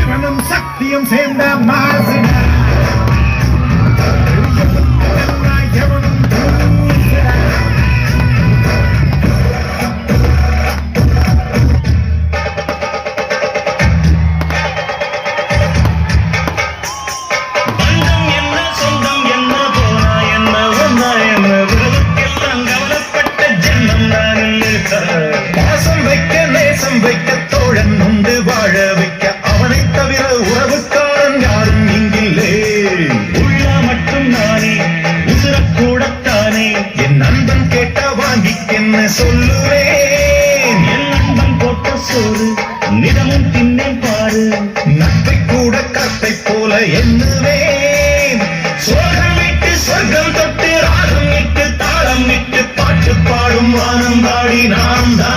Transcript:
மகனும் சக்தியும் சேர்ந்த மாசின வைக்க தோழன் உண்டு வாழ வைக்க அவனை தவிர உறவுக்காரன் யாரும் இங்கில்லே உள்ள மட்டும் நானே உசுரக்கூடத்தானே என் நண்பன் கேட்ட வாங்கிக்கென்ன சொல்லுவேன் என் நண்பன் போட்ட சோறு நிதமும் தின்னேன் பாரு நட்பை கூட கத்தை போல எண்ணுவேன் சோகம் விட்டு சொர்க்கம் தொட்டு ராகம் விட்டு தாளம் விட்டு பாட்டு பாடும் வானம் பாடி நாம் தான்